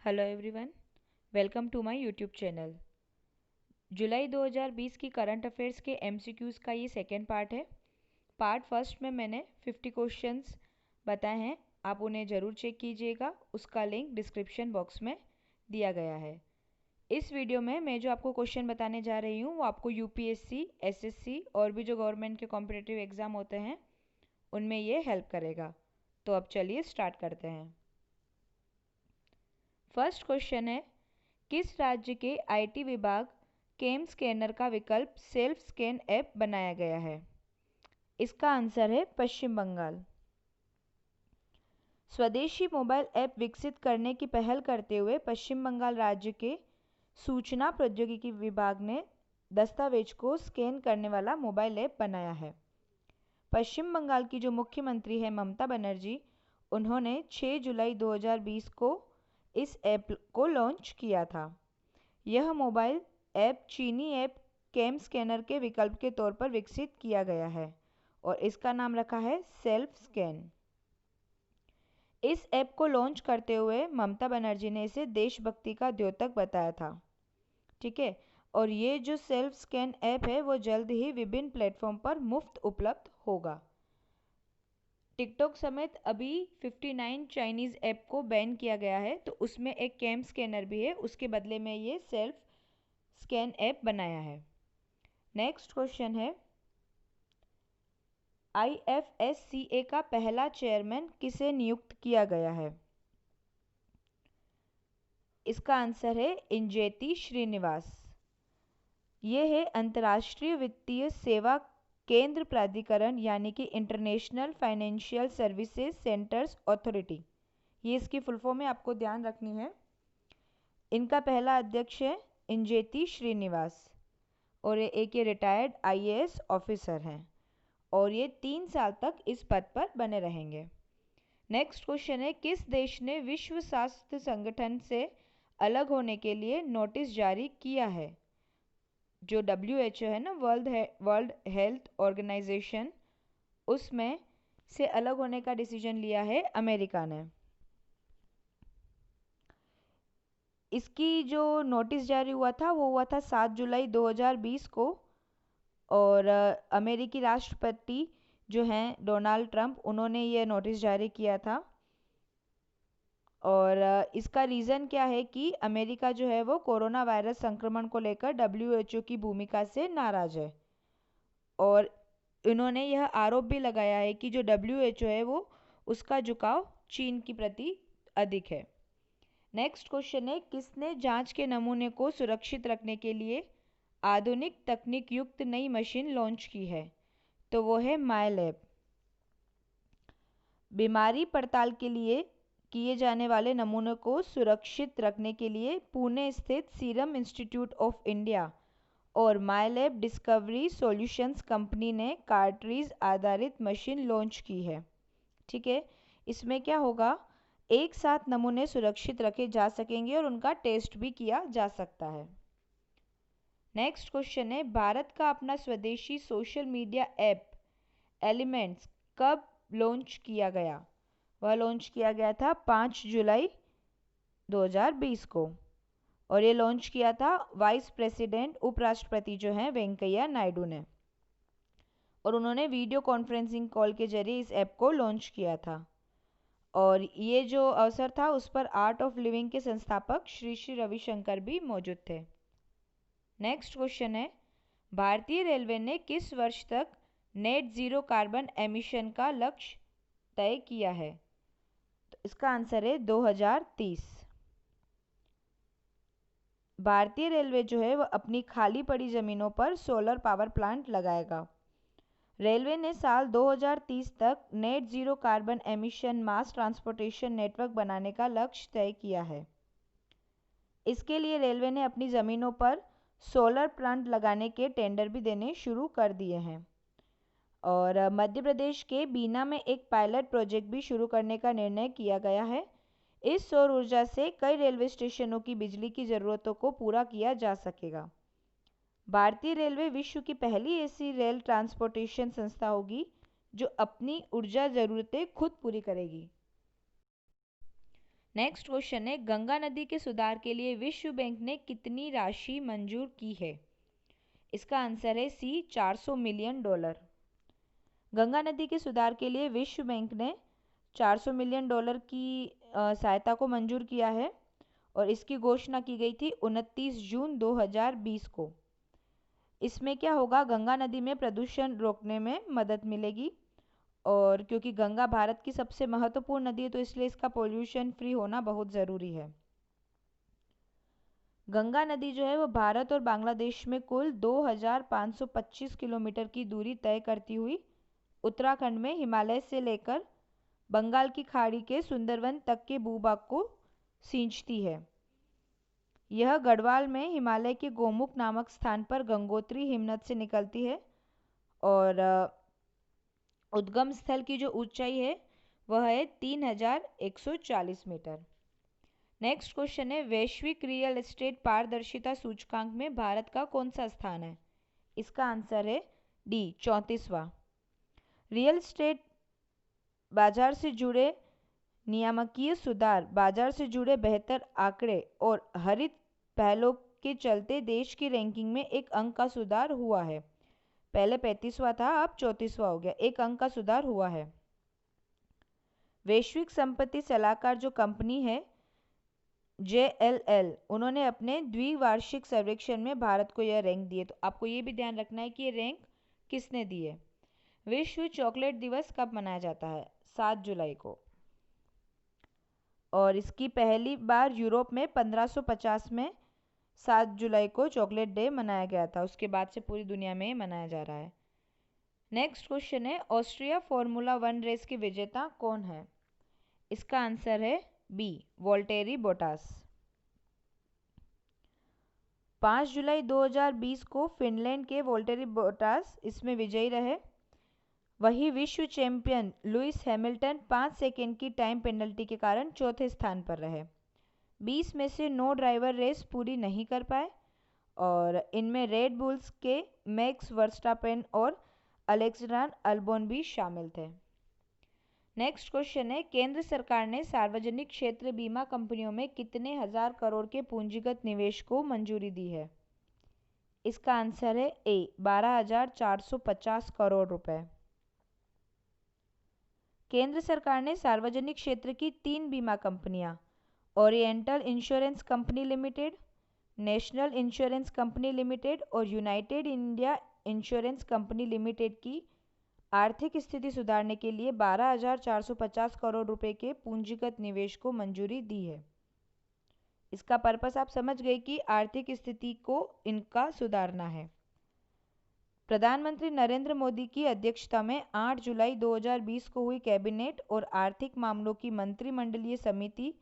Hello everyone, welcome to my YouTube channel. जुलाई 2020 की current affairs के एमसीक्यूज़ का ये सेकेंड पार्ट है। पार्ट फर्स्ट में मैंने 50 क्वेश्चंस बताए हैं, आप उन्हें ज़रूर चेक कीजिएगा। उसका लिंक डिस्क्रिप्शन बॉक्स में दिया गया है। इस वीडियो में मैं जो आपको क्वेश्चन बताने जा रही हूँ वो आपको यूपीएससी, एसएससी और भी जो गवर्नमेंट के कॉम्पिटिटिव एग्ज़ाम होते हैं उनमें ये हेल्प करेगा। तो अब चलिए स्टार्ट करते हैं। फर्स्ट क्वेश्चन है, किस राज्य के आईटी विभाग केम स्कैनर का विकल्प सेल्फ स्कैन ऐप बनाया गया है? इसका आंसर है पश्चिम बंगाल। स्वदेशी मोबाइल ऐप विकसित करने की पहल करते हुए पश्चिम बंगाल राज्य के सूचना प्रौद्योगिकी विभाग ने दस्तावेज को स्कैन करने वाला मोबाइल ऐप बनाया है। पश्चिम बंगाल की जो मुख्यमंत्री है ममता बनर्जी, उन्होंने 6 जुलाई 2020 को इस ऐप को लॉन्च किया था। यह मोबाइल ऐप चीनी ऐप केम स्कैनर के विकल्प के तौर पर विकसित किया गया है और इसका नाम रखा है सेल्फ स्कैन। इस ऐप को लॉन्च करते हुए ममता बनर्जी ने इसे देशभक्ति का द्योतक बताया था। ठीक है, और ये जो सेल्फ स्कैन ऐप है वो जल्द ही विभिन्न प्लेटफॉर्म पर मुफ्त उपलब्ध होगा। टिकटॉक समेत अभी 59 चाइनीज़ ऐप को बैन किया गया है, तो उसमें एक कैम स्कैनर भी है, उसके बदले में ये सेल्फ स्कैन ऐप बनाया है। नेक्स्ट क्वेश्चन है, आईएफएससीए का पहला चेयरमैन किसे नियुक्त किया गया है? इसका आंसर है इंजेती श्रीनिवास। ये है अंतर्राष्ट्रीय वित्तीय सेवा केंद्र प्राधिकरण यानी कि international financial services centres authority. ये इसकी फुल फॉर्म है, आपको ध्यान रखनी है। इनका पहला अध्यक्ष है इंजेती श्रीनिवास और एक ये रिटायर्ड आईएएस ऑफिसर हैं और ये 3 साल तक इस पद पर बने रहेंगे। नेक्स्ट क्वेश्चन है, किस देश ने विश्व स्वास्थ्य संगठन से अलग होने के लिए नोटिस जारी किया है? जो WHO है ना, वर्ल्ड हेल्थ ऑर्गेनाइजेशन, उसमें से अलग होने का डिसीजन लिया है अमेरिका ने। इसकी जो नोटिस जारी हुआ था वो हुआ था 7 जुलाई 2020 को और अमेरिकी राष्ट्रपति जो हैं डोनाल्ड ट्रंप, उन्होंने ये नोटिस जारी किया था। और इसका रीज़न क्या है कि अमेरिका जो है वो कोरोना वायरस संक्रमण को लेकर WHO की भूमिका से नाराज़ है और इन्होंने यह आरोप भी लगाया है कि जो WHO है वो उसका झुकाव चीन की प्रति अधिक है। नेक्स्ट क्वेश्चन है, किसने जांच के नमूने को सुरक्षित रखने के लिए आधुनिक तकनीक युक्त नई मशीन लॉन्च की है? तो वो है मायलैब। बीमारी पड़ताल के लिए किए जाने वाले नमूनों को सुरक्षित रखने के लिए पुणे स्थित सीरम इंस्टीट्यूट ऑफ इंडिया और मायलैब डिस्कवरी सॉल्यूशंस कंपनी ने कार्ट्रीज आधारित मशीन लॉन्च की है। ठीक है, इसमें क्या होगा, एक साथ नमूने सुरक्षित रखे जा सकेंगे और उनका टेस्ट भी किया जा सकता है। नेक्स्ट क्वेश्चन है, भारत का अपना स्वदेशी सोशल मीडिया ऐप एलिमेंट्स कब लॉन्च किया गया? वह लॉन्च किया गया था 5 जुलाई 2020 को और ये लॉन्च किया था वाइस प्रेसिडेंट उपराष्ट्रपति जो हैं वेंकैया नायडू ने और उन्होंने वीडियो कॉन्फ्रेंसिंग कॉल के जरिए इस ऐप को लॉन्च किया था। और ये जो अवसर था उस पर आर्ट ऑफ लिविंग के संस्थापक श्री श्री रविशंकर भी मौजूद थे। नेक्स्ट क्वेश्चन है, भारतीय रेलवे ने किस वर्ष तक नेट जीरो कार्बन एमिशन का लक्ष्य तय किया है? तो इसका आंसर है 2030। भारतीय रेलवे जो है वह अपनी खाली पड़ी जमीनों पर सोलर पावर प्लांट लगाएगा। रेलवे ने साल 2030 तक नेट जीरो कार्बन एमिशन मास ट्रांसपोर्टेशन नेटवर्क बनाने का लक्ष्य तय किया है। इसके लिए रेलवे ने अपनी ज़मीनों पर सोलर प्लांट लगाने के टेंडर भी देने शुरू कर दिए हैं और मध्य प्रदेश के बीना में एक पायलट प्रोजेक्ट भी शुरू करने का निर्णय किया गया है। इस सौर ऊर्जा से कई रेलवे स्टेशनों की बिजली की ज़रूरतों को पूरा किया जा सकेगा। भारतीय रेलवे विश्व की पहली ऐसी रेल ट्रांसपोर्टेशन संस्था होगी जो अपनी ऊर्जा ज़रूरतें खुद पूरी करेगी। नेक्स्ट क्वेश्चन है, गंगा नदी के सुधार के लिए विश्व बैंक ने कितनी राशि मंजूर की है? इसका आंसर है सी, $400 मिलियन। गंगा नदी के सुधार के लिए विश्व बैंक ने $400 मिलियन की सहायता को मंजूर किया है और इसकी घोषणा की गई थी 29 जून 2020 को। इसमें क्या होगा, गंगा नदी में प्रदूषण रोकने में मदद मिलेगी और क्योंकि गंगा भारत की सबसे महत्वपूर्ण नदी है तो इसलिए इसका पोल्यूशन फ्री होना बहुत ज़रूरी है। गंगा नदी जो है वो भारत और बांग्लादेश में कुल 2525 किलोमीटर की दूरी तय करती हुई उत्तराखंड में हिमालय से लेकर बंगाल की खाड़ी के सुंदरवन तक के भूभाग को सींचती है। यह गढ़वाल में हिमालय के गोमुख नामक स्थान पर गंगोत्री हिमनद से निकलती है और उद्गम स्थल की जो ऊंचाई है वह है 3140 मीटर। नेक्स्ट क्वेश्चन है, वैश्विक रियल एस्टेट पारदर्शिता सूचकांक में भारत का कौन सा स्थान है? इसका आंसर है डी, 34वां। रियल एस्टेट बाजार से जुड़े नियामकीय सुधार, बाजार से जुड़े बेहतर आंकड़े और हरित पहलों के चलते देश की रैंकिंग में एक अंक का सुधार हुआ है। पहले 35वां था, अब 34वां हो गया, एक अंक का सुधार हुआ है। वैश्विक संपत्ति सलाहकार जो कंपनी है JLL, उन्होंने अपने द्विवार्षिक सर्वेक्षण में भारत को यह रैंक दी है। तो आपको ये भी ध्यान रखना है कि ये रैंक किसने दी है। विश्व चॉकलेट दिवस कब मनाया जाता है? 7 जुलाई को। और इसकी पहली बार यूरोप में 1550 में 7 जुलाई को चॉकलेट डे मनाया गया था। उसके बाद से पूरी दुनिया में मनाया जा रहा है। नेक्स्ट क्वेश्चन है, ऑस्ट्रिया फॉर्मूला 1 रेस के विजेता कौन है? इसका आंसर है बी, वोल्टेरी बोटास। 5 जुलाई 2020 को फिनलैंड के वोल्टेरी बोटास इसमें विजयी रहे। वही विश्व चैंपियन लुइस हैमिल्टन 5 सेकेंड की टाइम पेनल्टी के कारण चौथे स्थान पर रहे। 20 में से 9 ड्राइवर रेस पूरी नहीं कर पाए और इनमें रेड बुल्स के मैक्स वर्स्टापेन और अलेक्जेंडर अल्बोन भी शामिल थे। नेक्स्ट क्वेश्चन है, केंद्र सरकार ने सार्वजनिक क्षेत्र बीमा कंपनियों में कितने हजार करोड़ के पूंजीगत निवेश को मंजूरी दी है? इसका आंसर है ए, 12,450 करोड़ रुपए। केंद्र सरकार ने सार्वजनिक क्षेत्र की 3 बीमा कंपनियां oriental insurance company limited, national insurance company limited और united India insurance company limited की आर्थिक स्थिति सुधारने के लिए 12,450 करोड़ रुपए के पूंजीगत निवेश को मंजूरी दी है। इसका पर्पस आप समझ गए कि आर्थिक स्थिति को इनका सुधारना है। प्रधानमंत्री नरेंद्र मोदी की अध्यक्षता में 8 जुलाई 2020 को हुई कैबिनेट और आर्थिक मामलों की मंत्रिमंडलीय समिति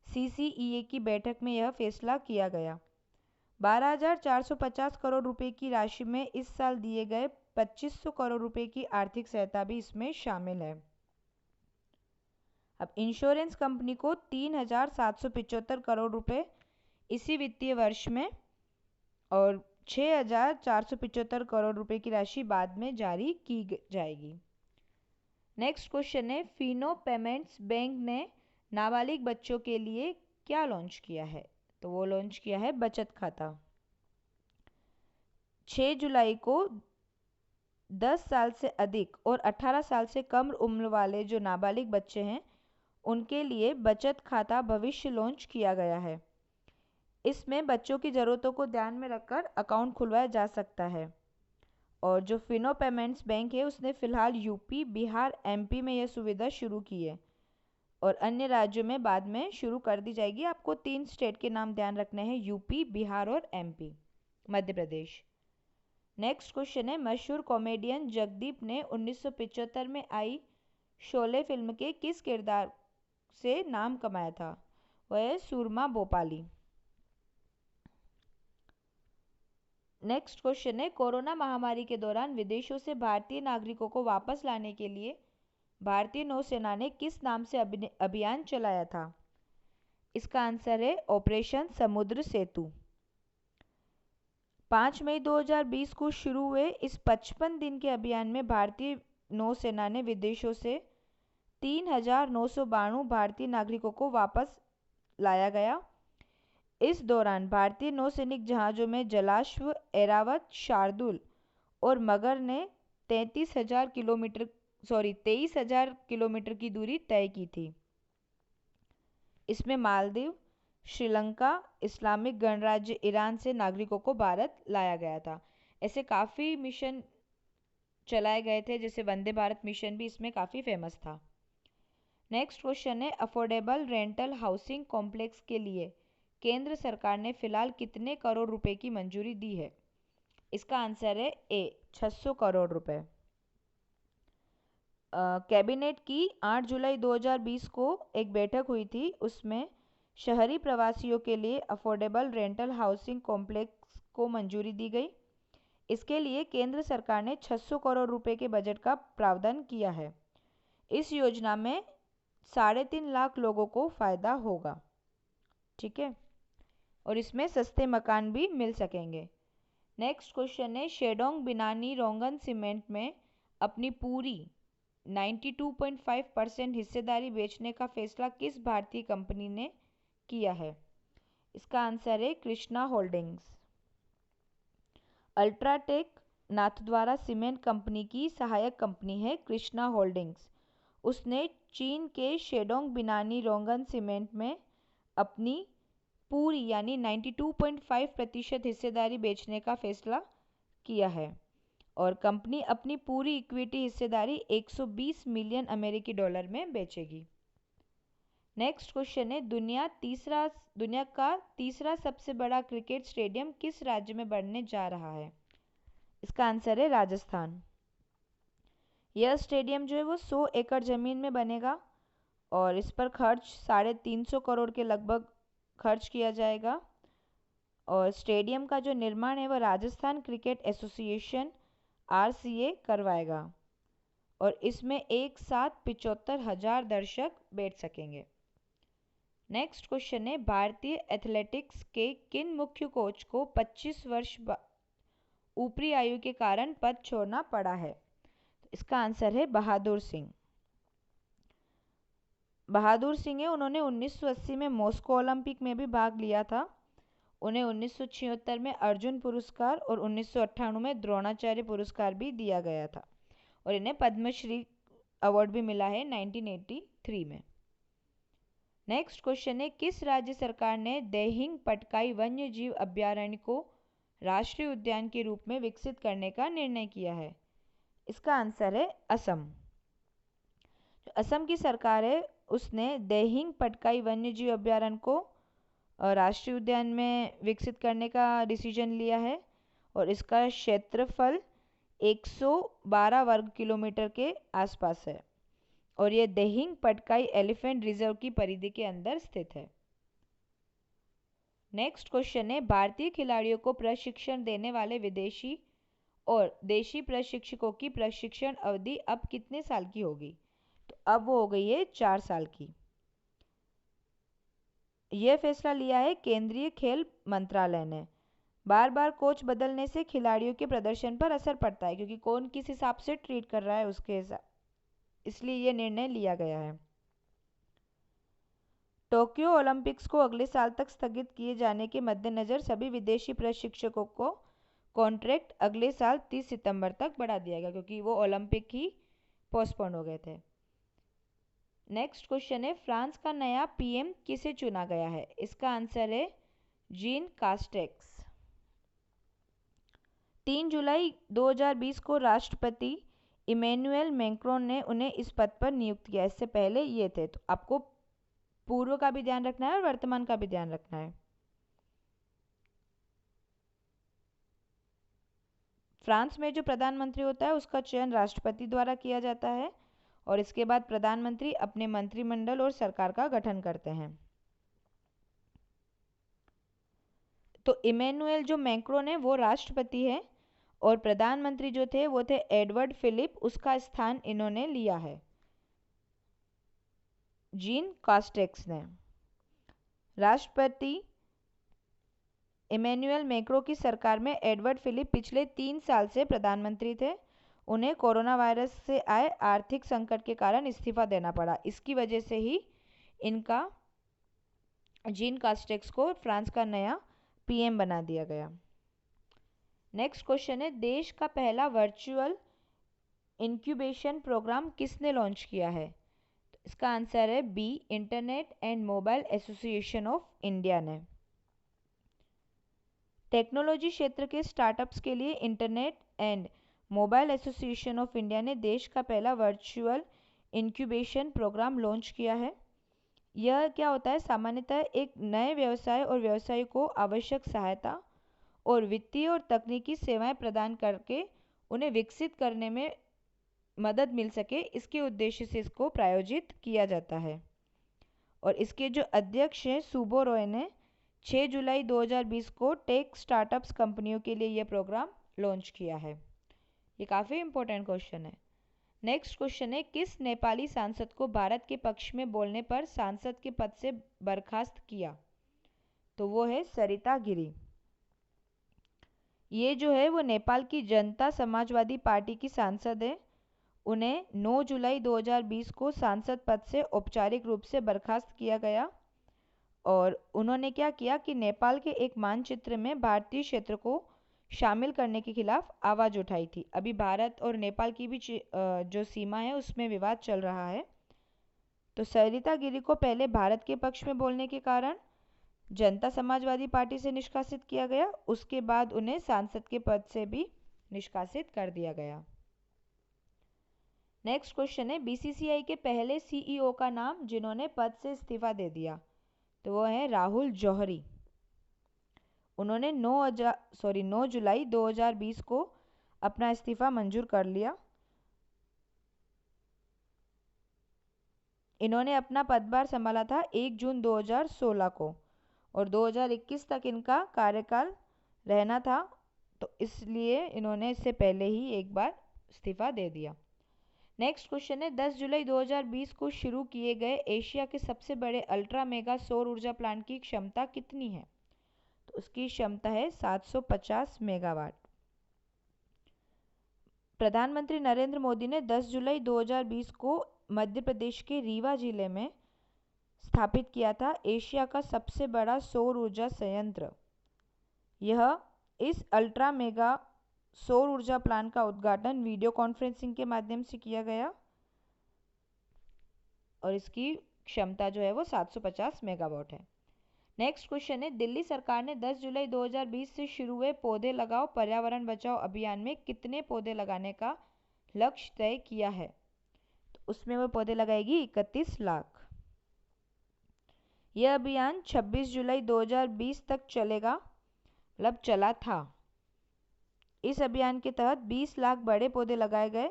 CCEA की बैठक में यह फैसला किया गया। 12,450 करोड़ रुपए की राशि में इस साल दिए गए 2500 करोड़ रुपए की आर्थिक सहायता भी इसमें शामिल है। अब इंश्योरेंस कंपनी को 3,775 करोड़ रुपए इसी वित्तीय वर्ष में और 6,475 करोड़ रुपए की राशि बाद में जारी की जाएगी। नेक्स्ट क्वेश्चन है, फिनो पेमेंट्स बैंक ने नाबालिग बच्चों के लिए क्या लॉन्च किया है? तो वो लॉन्च किया है बचत खाता। 6 जुलाई को 10 साल से अधिक और 18 साल से कम उम्र वाले जो नाबालिग बच्चे हैं उनके लिए बचत खाता भविष्य लॉन्च किया गया है। इसमें बच्चों की ज़रूरतों को ध्यान में रखकर अकाउंट खुलवाया जा सकता है और जो फिनो पेमेंट्स बैंक है उसने फ़िलहाल यूपी, बिहार, MP में यह सुविधा शुरू की है और अन्य राज्यों में बाद में शुरू कर दी जाएगी। आपको 3 स्टेट के नाम ध्यान रखने हैं, यूपी, बिहार और MP, Madhya Pradesh. Next question है, मशहूर कॉमेडियन जगदीप ने 1975 में आई शोले फिल्म के किस किरदार से नाम कमाया था? वह है सूरमा भोपाली। नेक्स्ट क्वेश्चन है, कोरोना महामारी के दौरान विदेशों से भारतीय नागरिकों को वापस लाने के लिए भारतीय नौसेना ने किस नाम से अभियान चलाया था? इसका आंसर है ऑपरेशन समुद्र सेतु। 5 मई 2020 को शुरू हुए इस 55 दिन के अभियान में भारतीय नौसेना ने विदेशों से 3,992 भारतीय नागरिकों को वापस लाया गया। इस दौरान भारतीय नौसैनिक जहाज़ों में जलाश्व, ऐरावत, शार्दुल और मगर ने 23,000 किलोमीटर की दूरी तय की थी। इसमें मालदीव, श्रीलंका, इस्लामिक गणराज्य ईरान से नागरिकों को भारत लाया गया था। ऐसे काफ़ी मिशन चलाए गए थे, जैसे वंदे भारत मिशन भी इसमें काफ़ी फेमस था। नेक्स्ट क्वेश्चन है, अफोर्डेबल रेंटल हाउसिंग कॉम्प्लेक्स के लिए केंद्र सरकार ने फिलहाल कितने करोड़ रुपए की मंजूरी दी है? इसका आंसर है ए, 600 करोड़ रुपए। कैबिनेट की 8 जुलाई 2020 को एक बैठक हुई थी, उसमें शहरी प्रवासियों के लिए अफोर्डेबल रेंटल हाउसिंग कॉम्प्लेक्स को मंजूरी दी गई। इसके लिए केंद्र सरकार ने 600 करोड़ रुपए के बजट का प्रावधान किया है। इस योजना में 3.5 लाख लोगों को फायदा होगा, ठीक है, और इसमें सस्ते मकान भी मिल सकेंगे। नेक्स्ट क्वेश्चन है, शेडोंग बिनानी रोंगन सीमेंट में अपनी पूरी 92.5% हिस्सेदारी बेचने का फैसला किस भारतीय कंपनी ने किया है? इसका आंसर है Krishna holdings. UltraTech Nathdwara cement company की सहायक कंपनी है कृष्णा होल्डिंग्स। उसने चीन के शेडोंग बिनानी रोंगन सीमेंट में अपनी पूरी यानी 92.5% हिस्सेदारी बेचने का फैसला किया है और कंपनी अपनी पूरी इक्विटी हिस्सेदारी 120 मिलियन अमेरिकी डॉलर में बेचेगी। नेक्स्ट क्वेश्चन है, दुनिया का तीसरा सबसे बड़ा क्रिकेट स्टेडियम किस राज्य में बनने जा रहा है? इसका आंसर है राजस्थान। यह स्टेडियम जो है वो 100 एकड़ जमीन में बनेगा और इस पर खर्च 350 करोड़ के लगभग खर्च किया जाएगा और स्टेडियम का जो निर्माण है वह राजस्थान क्रिकेट एसोसिएशन RCA करवाएगा और इसमें एक साथ 75,000 दर्शक बैठ सकेंगे। नेक्स्ट क्वेश्चन है, भारतीय एथलेटिक्स के किन मुख्य कोच को 25 वर्ष ऊपरी आयु के कारण पद छोड़ना पड़ा है? इसका आंसर है बहादुर सिंह। बहादुर सिंह है, उन्होंने 1980 में मॉस्को ओलंपिक में भी भाग लिया था। उन्हें 1976 में अर्जुन पुरस्कार और 1998 में द्रोणाचार्य पुरस्कार भी दिया गया था और इन्हें पद्मश्री अवार्ड भी मिला है 1983 में। नेक्स्ट क्वेश्चन है, किस राज्य सरकार ने देहिंग पटकाई वन्य जीव अभयारण्य को राष्ट्रीय उद्यान के रूप में विकसित करने का निर्णय किया है? इसका आंसर है असम। असम की सरकार है, उसने देहिंग पटकाई वन्य जीव अभयारण्य को राष्ट्रीय उद्यान में विकसित करने का डिसीजन लिया है और इसका क्षेत्रफल 112 वर्ग किलोमीटर के आसपास है और ये देहिंग पटकाई एलिफेंट रिजर्व की परिधि के अंदर स्थित है। नेक्स्ट क्वेश्चन है, भारतीय खिलाड़ियों को प्रशिक्षण देने वाले विदेशी और देशी प्रशिक्षकों की प्रशिक्षण अवधि अब कितने साल की होगी? तो अब वो हो गई है 4 साल की। यह फैसला लिया है केंद्रीय खेल मंत्रालय ने। बार बार कोच बदलने से खिलाड़ियों के प्रदर्शन पर असर पड़ता है, क्योंकि कौन किस हिसाब से ट्रीट कर रहा है उसके हिसाब, इसलिए यह निर्णय लिया गया है। टोक्यो ओलंपिक्स को अगले साल तक स्थगित किए जाने के मद्देनजर सभी विदेशी प्रशिक्षकों को कॉन्ट्रैक्ट अगले साल 30 सितंबर तक बढ़ा दिया गया, क्योंकि वो ओलंपिक ही पोस्टपोन हो गए थे। नेक्स्ट क्वेश्चन है, फ्रांस का नया PM किसे चुना गया है? इसका आंसर है जीन कास्टेक्स। 3 जुलाई 2020 को राष्ट्रपति इमैनुअल मैक्रोन ने उन्हें इस पद पर नियुक्त किया। इससे पहले ये थे, तो आपको पूर्व का भी ध्यान रखना है और वर्तमान का भी ध्यान रखना है। फ्रांस में जो प्रधानमंत्री होता है उसका चयन राष्ट्रपति द्वारा किया जाता है और इसके बाद प्रधानमंत्री अपने मंत्रिमंडल और सरकार का गठन करते हैं। तो इमैनुअल जो मैक्रोन है वो राष्ट्रपति है और प्रधानमंत्री जो थे वो थे एडवर्ड फिलिप, उसका स्थान इन्होंने लिया है जीन कास्टेक्स ने। राष्ट्रपति इमैनुअल मैक्रोन की सरकार में एडवर्ड फिलिप पिछले 3 साल से प्रधानमंत्री थे। उन्हें कोरोना वायरस से आए आर्थिक संकट के कारण इस्तीफा देना पड़ा। इसकी वजह से ही इनका जीन कास्टेक्स को फ्रांस का नया पीएम बना दिया गया। नेक्स्ट क्वेश्चन है, देश का पहला वर्चुअल इंक्यूबेशन प्रोग्राम किसने लॉन्च किया है? तो इसका आंसर है B, Internet and Mobile Association of India ने। टेक्नोलॉजी क्षेत्र के स्टार्टअप्स के लिए Internet and Mobile Association of India ने देश का पहला वर्चुअल इंक्यूबेशन प्रोग्राम लॉन्च किया है। यह क्या होता है? सामान्यतः एक नए व्यवसाय और व्यवसायियों को आवश्यक सहायता और वित्तीय और तकनीकी सेवाएं प्रदान करके उन्हें विकसित करने में मदद मिल सके, इसके उद्देश्य से इसको प्रायोजित किया जाता है। और इसके जो अध्यक्ष हैं सुबो रॉय ने 6 जुलाई 2020 को टेक स्टार्टअप्स कंपनियों के लिए यह प्रोग्राम लॉन्च किया है। ये काफ़ी इंपॉर्टेंट क्वेश्चन है। नेक्स्ट क्वेश्चन है, किस नेपाली सांसद को भारत के पक्ष में बोलने पर सांसद के पद से बर्खास्त किया? तो वो है सरिता गिरी। ये जो है वो नेपाल की जनता समाजवादी पार्टी की सांसद है। उन्हें 9 जुलाई 2020 को सांसद पद से औपचारिक रूप से बर्खास्त किया गया और उन्होंने क्या किया कि नेपाल के एक मानचित्र में भारतीय क्षेत्र को शामिल करने के खिलाफ आवाज़ उठाई थी। अभी भारत और नेपाल की भी जो सीमा है उसमें विवाद चल रहा है। तो सरिता गिरी को पहले भारत के पक्ष में बोलने के कारण जनता समाजवादी पार्टी से निष्कासित किया गया, उसके बाद उन्हें सांसद के पद से भी निष्कासित कर दिया गया। नेक्स्ट क्वेश्चन है, बीसीसीआई के पहले सीईओ का नाम जिन्होंने पद से इस्तीफा दे दिया? तो वो है राहुल जौहरी। उन्होंने 9 जुलाई 2020 को अपना इस्तीफा मंजूर कर लिया। इन्होंने अपना पदभार संभाला था 1 जून 2016 को और 2021 तक इनका कार्यकाल रहना था, तो इसलिए इन्होंने इससे पहले ही एक बार इस्तीफा दे दिया। नेक्स्ट क्वेश्चन है, 10 जुलाई 2020 को शुरू किए गए एशिया के सबसे बड़े अल्ट्रा मेगा सौर ऊर्जा प्लांट की क्षमता कितनी है? तो उसकी क्षमता है 750 मेगावाट। प्रधानमंत्री नरेंद्र मोदी ने 10 जुलाई 2020 को मध्य प्रदेश के रीवा जिले में स्थापित किया था एशिया का सबसे बड़ा सौर ऊर्जा संयंत्र। यह इस अल्ट्रा मेगा सौर ऊर्जा प्लांट का उद्घाटन वीडियो कॉन्फ्रेंसिंग के माध्यम से किया गया और इसकी क्षमता जो है वो 750 मेगावाट है। नेक्स्ट क्वेश्चन है, दिल्ली सरकार ने 10 जुलाई 2020 से शुरू हुए पौधे लगाओ पर्यावरण बचाओ अभियान में कितने पौधे लगाने का लक्ष्य तय किया है? तो उसमें वो पौधे लगाएगी 31 लाख। यह अभियान 26 जुलाई 2020 तक चलेगा, मतलब चला था। इस अभियान के तहत 20 लाख बड़े पौधे लगाए गए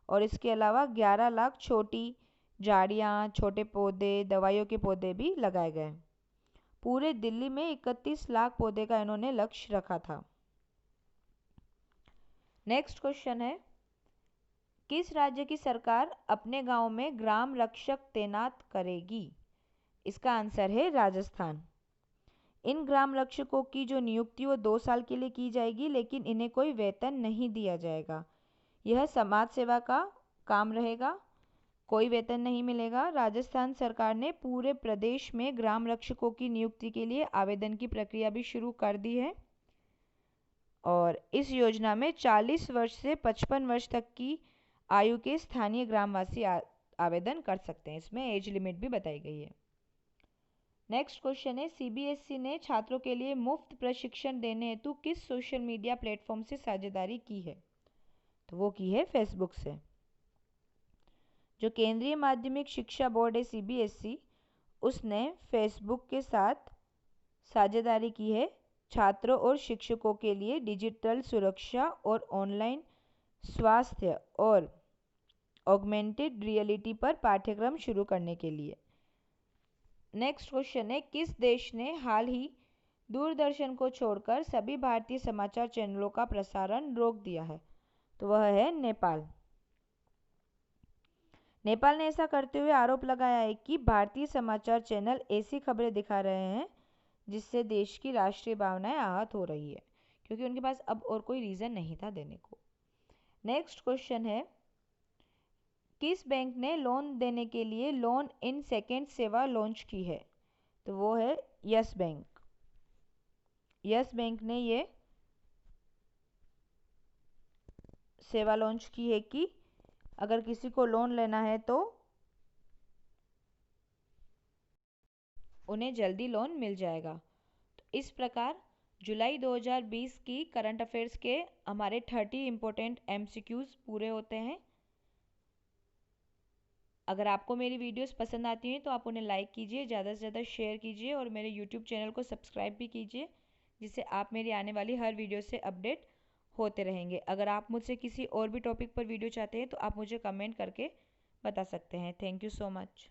और इसके अलावा 11 लाख छोटी झाड़ियाँ, छोटे पौधे, दवाइयों के पौधे भी लगाए गए। पूरे दिल्ली में 31 लाख पौधे का इन्होंने लक्ष्य रखा था। नेक्स्ट क्वेश्चन है, किस राज्य की सरकार अपने गांव में ग्राम रक्षक तैनात करेगी? इसका आंसर है राजस्थान। इन ग्राम रक्षकों की जो नियुक्ति वो 2 साल के लिए की जाएगी, लेकिन इन्हें कोई वेतन नहीं दिया जाएगा। यह समाज सेवा का काम रहेगा, कोई वेतन नहीं मिलेगा। राजस्थान सरकार ने पूरे प्रदेश में ग्राम रक्षकों की नियुक्ति के लिए आवेदन की प्रक्रिया भी शुरू कर दी है और इस योजना में 40 वर्ष से 55 वर्ष तक की आयु के स्थानीय ग्रामवासी आवेदन कर सकते हैं। इसमें एज लिमिट भी बताई गई है। नेक्स्ट क्वेश्चन है, सीबीएसई ने छात्रों के लिए मुफ्त प्रशिक्षण देने हेतु किस सोशल मीडिया प्लेटफॉर्म से साझेदारी की है? तो वो की है फेसबुक से। जो केंद्रीय माध्यमिक शिक्षा बोर्ड है सीबीएसई, उसने फेसबुक के साथ साझेदारी की है छात्रों और शिक्षकों के लिए डिजिटल सुरक्षा और ऑनलाइन स्वास्थ्य और ऑगमेंटेड रियलिटी पर पाठ्यक्रम शुरू करने के लिए। नेक्स्ट क्वेश्चन है, किस देश ने हाल ही दूरदर्शन को छोड़कर सभी भारतीय समाचार चैनलों का प्रसारण रोक दिया है? तो वह है नेपाल। नेपाल ने ऐसा करते हुए आरोप लगाया है कि भारतीय समाचार चैनल ऐसी खबरें दिखा रहे हैं जिससे देश की राष्ट्रीय भावनाएं आहत हो रही है, क्योंकि उनके पास अब और कोई रीज़न नहीं था देने को। नेक्स्ट क्वेश्चन है, किस बैंक ने लोन देने के लिए लोन इन सेकेंड सेवा लॉन्च की है? तो वो है यस बैंक। यस बैंक ने ये सेवा लॉन्च की है कि अगर किसी को लोन लेना है तो उन्हें जल्दी लोन मिल जाएगा। तो इस प्रकार जुलाई 2020 की करंट अफेयर्स के हमारे 30 इम्पोर्टेंट एमसीक्यूज पूरे होते हैं। अगर आपको मेरी वीडियोस पसंद आती हैं तो आप उन्हें लाइक कीजिए, ज़्यादा से ज़्यादा शेयर कीजिए और मेरे यूट्यूब चैनल को सब्सक्राइब भी कीजिए, जिससे आप मेरी आने वाली हर वीडियो से अपडेट होते रहेंगे। अगर आप मुझसे किसी और भी टॉपिक पर वीडियो चाहते हैं तो आप मुझे कमेंट करके बता सकते हैं। Thank you so much.